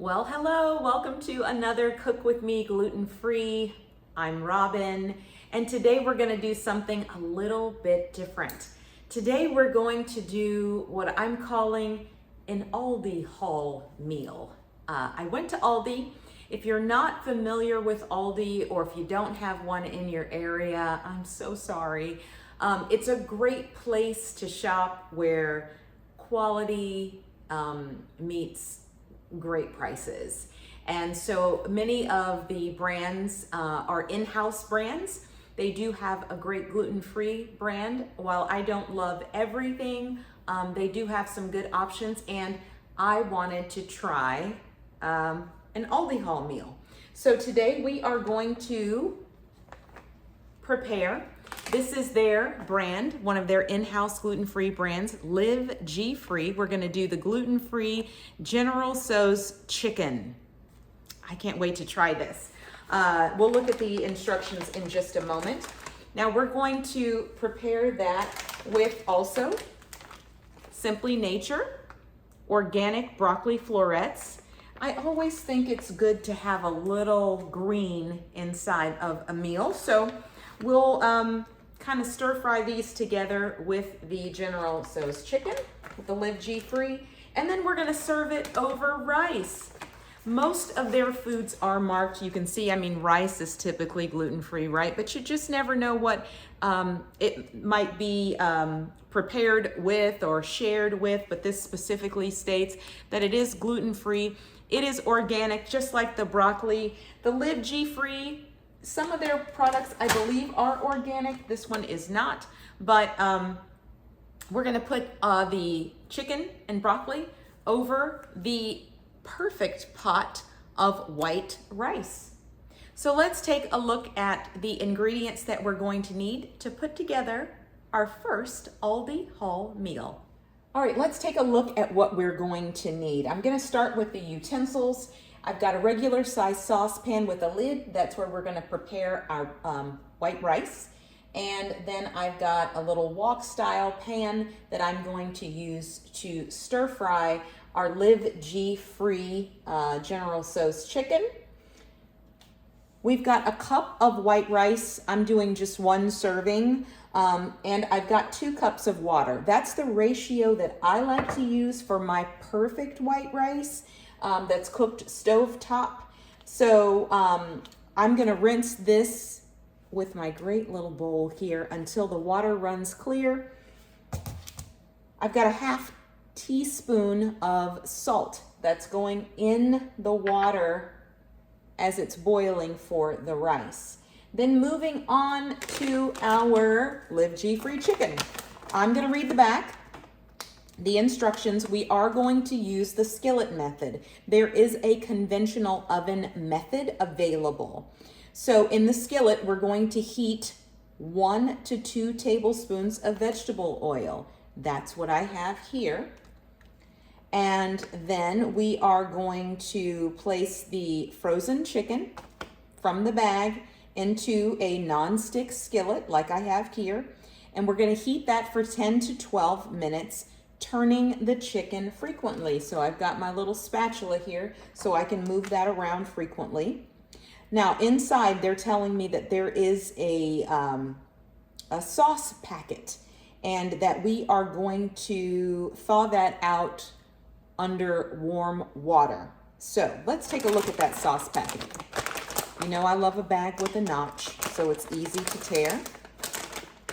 Well, hello, welcome to another Cook With Me gluten-free. I'm Robin, and today we're gonna do something a little bit different. Today we're going to do what I'm calling an Aldi Haul Meal. I went to Aldi. If you're not familiar with Aldi, or if you don't have one in your area, I'm so sorry. It's a great place to shop where quality meets great prices. And so many of the brands are in-house brands. They do have a great gluten-free brand. While I don't love everything, they do have some good options, and I wanted to try an Aldi Haul Meal. So today we are going to prepare. This is their brand, one of their in-house gluten-free brands, liveGfree. We're gonna do the gluten-free General Tso's chicken. I can't wait to try this. We'll look at the instructions in just a moment. Now we're going to prepare that with also Simply Nature, organic broccoli florets. I always think it's good to have a little green inside of a meal. So we'll kind of stir fry these together with the General Tso's chicken, with the liveGfree, and then we're gonna serve it over rice. Most of their foods are marked. You can see, I mean, rice is typically gluten-free, right? But you just never know what it might be prepared with or shared with, but this specifically states that it is gluten-free. It is organic, just like the broccoli. The liveGfree, some of their products, I believe, are organic. This one is not, but we're gonna put the chicken and broccoli over the perfect pot of white rice. So let's take a look at the ingredients that we're going to need to put together our first Aldi Haul Meal. All right, let's take a look at what we're going to need. I'm gonna start with the utensils. I've got a regular size saucepan with a lid. That's where we're gonna prepare our white rice. And then I've got a little wok style pan that I'm going to use to stir fry our liveGfree General Tso's chicken. We've got a cup of white rice. I'm doing just one serving. And I've got 2 cups of water. That's the ratio that I like to use for my perfect white rice. That's cooked stovetop. So I'm gonna rinse this with my great little bowl here until the water runs clear. I've got a ½ teaspoon of salt that's going in the water as it's boiling for the rice. Then moving on to our liveGfree chicken. I'm gonna read the back. The instructions, we are going to use the skillet method. There is a conventional oven method available. So in the skillet, we're going to heat 1 to 2 tablespoons of vegetable oil. That's what I have here. And then we are going to place the frozen chicken from the bag into a non-stick skillet like I have here. And we're gonna heat that for 10 to 12 minutes, turning the chicken frequently. So I've got my little spatula here so I can move that around frequently. Now inside they're telling me that there is a sauce packet and that we are going to thaw that out under warm water. So let's take a look at that sauce packet. You know I love a bag with a notch, so it's easy to tear.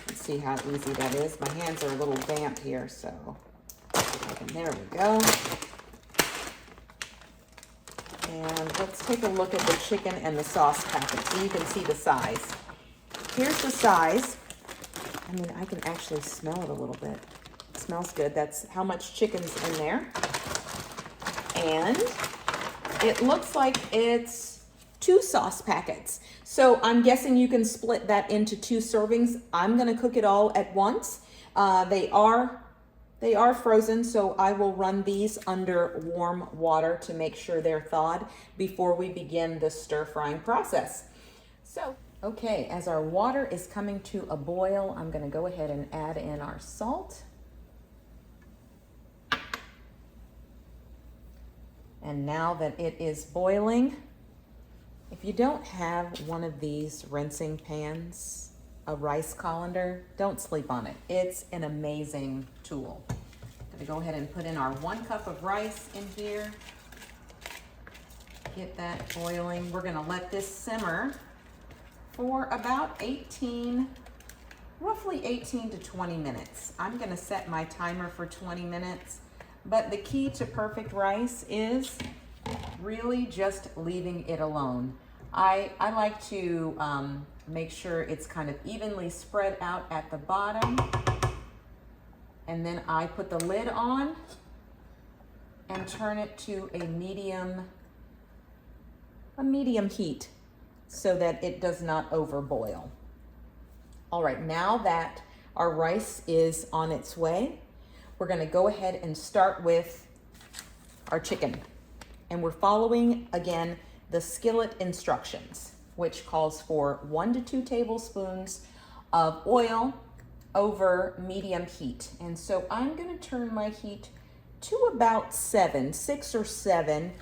Let's see how easy that is. My hands are a little damp here, so there we go. And let's take a look at the chicken and the sauce packet so you can see the size. Here's the size. I mean, I can actually smell it a little bit. It smells good. That's how much chicken's in there. And it looks like it's 2 sauce packets. So I'm guessing you can split that into 2 servings. I'm gonna cook it all at once. They are frozen, so I will run these under warm water to make sure they're thawed before we begin the stir frying process. So, okay, as our water is coming to a boil, I'm gonna go ahead and add in our salt. And now that it is boiling, if you don't have one of these rinsing pans, a rice colander, don't sleep on it. It's an amazing tool. I'm gonna go ahead and put in our 1 cup of rice in here. Get that boiling. We're gonna let this simmer for about roughly 18 to 20 minutes. I'm gonna set my timer for 20 minutes, but the key to perfect rice is really just leaving it alone. I like to make sure it's kind of evenly spread out at the bottom, and then I put the lid on and turn it to a medium heat so that it does not overboil. All right, now that our rice is on its way, we're gonna go ahead and start with our chicken. And we're following, again, the skillet instructions, which calls for 1 to 2 tablespoons of oil over medium heat. And so I'm gonna turn my heat to about 6 or 7.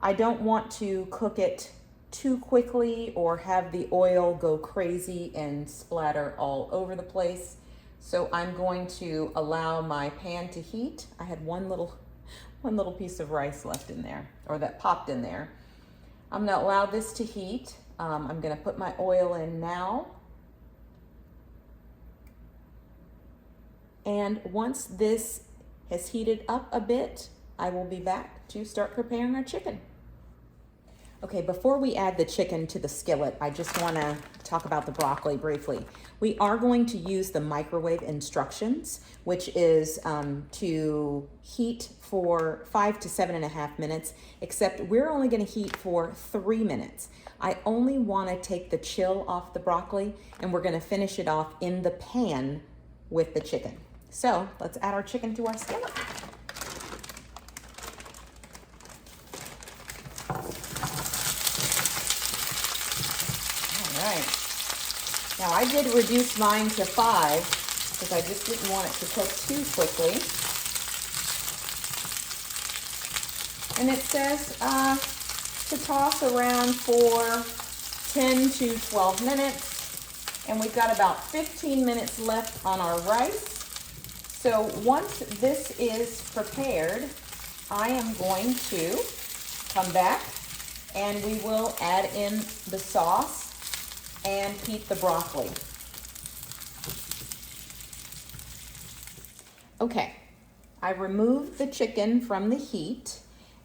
I don't want to cook it too quickly or have the oil go crazy and splatter all over the place. So I'm going to allow my pan to heat. I had one little piece of rice left in there, or that popped in there. I'm gonna allow this to heat. I'm gonna put my oil in now. And once this has heated up a bit, I will be back to start preparing our chicken. Okay, before we add the chicken to the skillet, I just wanna talk about the broccoli briefly. We are going to use the microwave instructions, which is to heat for 5 to 7.5 minutes, except we're only gonna heat for 3 minutes. I only wanna take the chill off the broccoli, and we're gonna finish it off in the pan with the chicken. So let's add our chicken to our skillet. Now I did reduce mine to 5 because I just didn't want it to cook too quickly. And it says to toss around for 10 to 12 minutes. And we've got about 15 minutes left on our rice. So once this is prepared, I am going to come back and we will add in the sauce and heat the broccoli. Okay, I removed the chicken from the heat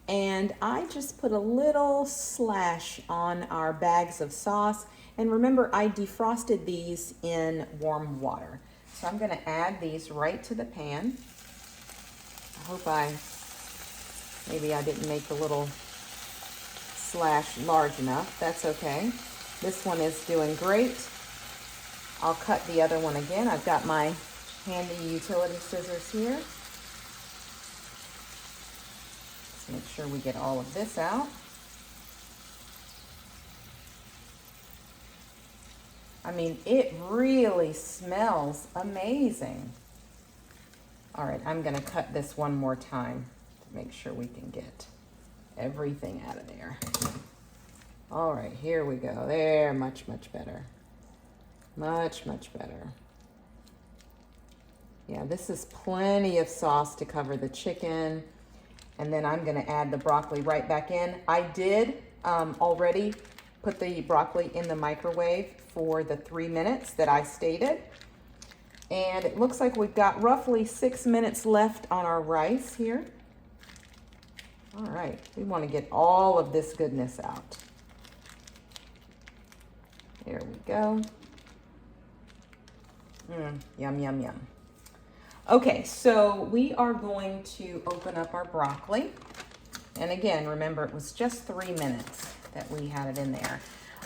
and I just put a little slash on our bags of sauce. And remember, I defrosted these in warm water. So I'm gonna add these right to the pan. I hope maybe I didn't make the little slash large enough. That's okay. This one is doing great. I'll cut the other one again. I've got my handy utility scissors here. Let's make sure we get all of this out. I mean, it really smells amazing. All right, I'm gonna cut this one more time to make sure we can get everything out of there. All right, here we go. There, much, much better. Much, much better. Yeah, this is plenty of sauce to cover the chicken. And then I'm gonna add the broccoli right back in. I did already put the broccoli in the microwave for the 3 minutes that I stated. And it looks like we've got roughly 6 minutes left on our rice here. All right, we wanna get all of this goodness out. There we go. Yum, yum, yum. Okay, so we are going to open up our broccoli. And again, remember, it was just 3 minutes that we had it in there.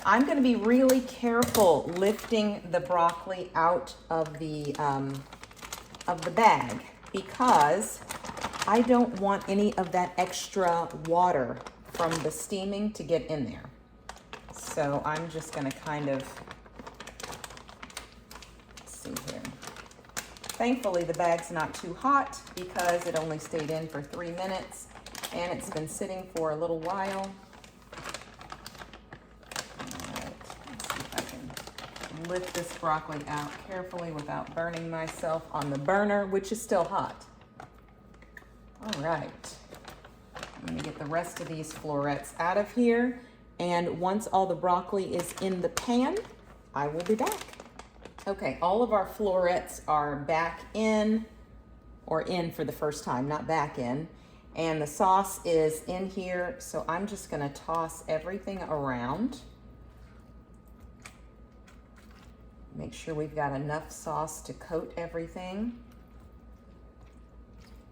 I'm gonna be really careful lifting the broccoli out of the bag because I don't want any of that extra water from the steaming to get in there. So I'm just gonna kind of, let's see here. Thankfully the bag's not too hot because it only stayed in for 3 minutes. and it's been sitting for a little while. All right, let's see if I can lift this broccoli out carefully without burning myself on the burner, which is still hot. All right, I'm gonna get the rest of these florets out of here, and once all the broccoli is in the pan, I will be back. Okay, all of our florets are back in, or in for the first time, not back in. And the sauce is in here, so I'm just gonna toss everything around. Make sure we've got enough sauce to coat everything.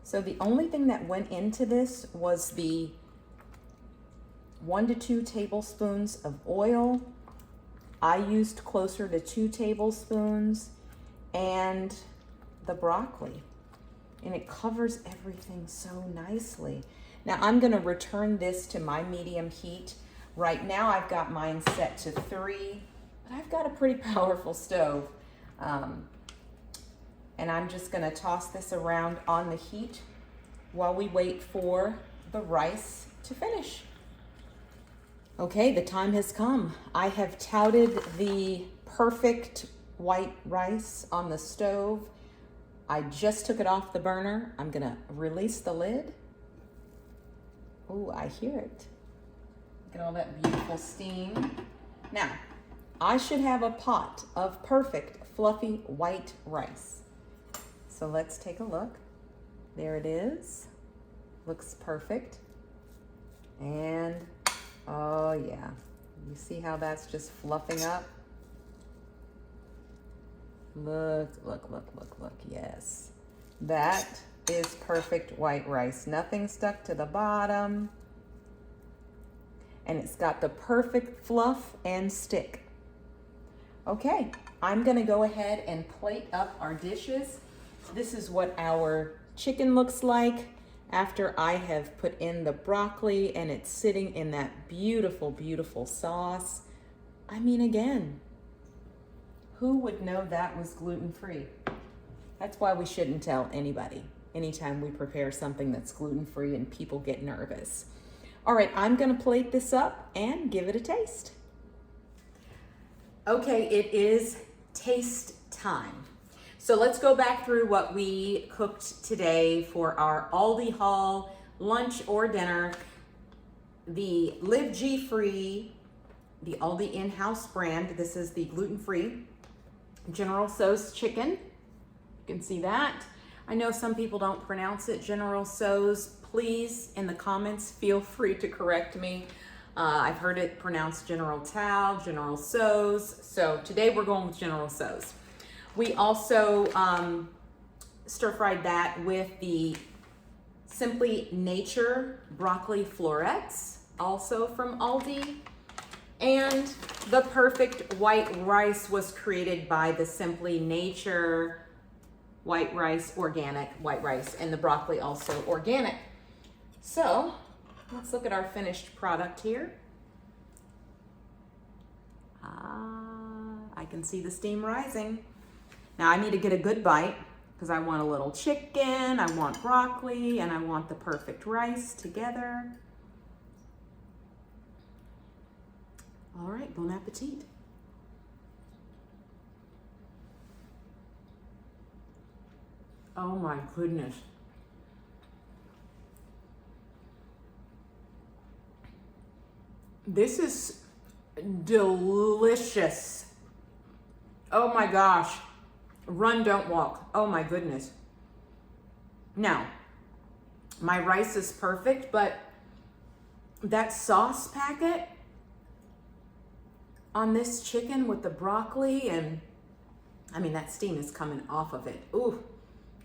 So the only thing that went into this was the 1 to 2 tablespoons of oil. I used closer to 2 tablespoons, and the broccoli. And it covers everything so nicely. Now I'm gonna return this to my medium heat. Right now I've got mine set to 3, but I've got a pretty powerful stove. And I'm just gonna toss this around on the heat while we wait for the rice to finish. Okay, the time has come. I have touted the perfect white rice on the stove. I just took it off the burner. I'm gonna release the lid. Oh, I hear it. Look at all that beautiful steam. Now, I should have a pot of perfect fluffy white rice. So let's take a look. There it is. Looks perfect. And oh yeah, you see how that's just fluffing up? Look, look, look, look, look, yes. That is perfect white rice. Nothing stuck to the bottom. And it's got the perfect fluff and stick. Okay, I'm gonna go ahead and plate up our dishes. This is what our chicken looks like after I have put in the broccoli and it's sitting in that beautiful, beautiful sauce. I mean, again, who would know that was gluten-free? That's why we shouldn't tell anybody anytime we prepare something that's gluten-free and people get nervous. All right, I'm gonna plate this up and give it a taste. Okay, it is taste time. So let's go back through what we cooked today for our Aldi Haul lunch or dinner. The liveGfree, the Aldi in-house brand. This is the gluten-free General Tso's chicken. You can see that. I know some people don't pronounce it General Tso's. Please, in the comments, feel free to correct me. I've heard it pronounced General Tao, General Tso's. So today we're going with General Tso's. We also stir-fried that with the Simply Nature broccoli florets, also from Aldi. And the perfect white rice was created by the Simply Nature white rice, organic white rice, and the broccoli also organic. So let's look at our finished product here. I can see the steam rising. Now I need to get a good bite because I want a little chicken, I want broccoli, and I want the perfect rice together. All right, bon appetit. Oh my goodness. This is delicious. Oh my gosh. Run, don't walk. Oh my goodness. Now, my rice is perfect, but that sauce packet on this chicken with the broccoli, and I mean, that steam is coming off of it. Ooh,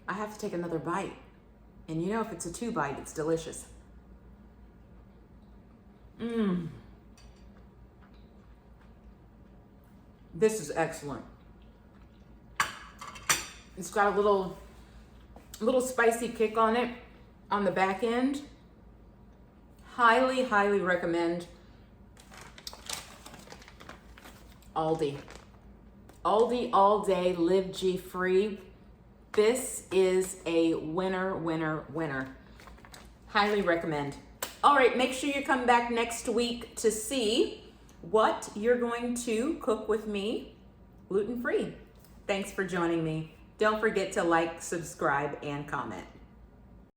I have to take another bite. And you know, if it's a 2-bite, it's delicious. This is excellent. It's got a little spicy kick on it on the back end. Highly, highly recommend Aldi. Aldi all day, liveGfree. This is a winner, winner, winner. Highly recommend. All right, make sure you come back next week to see what you're going to cook with me gluten-free. Thanks for joining me. Don't forget to like, subscribe, and comment.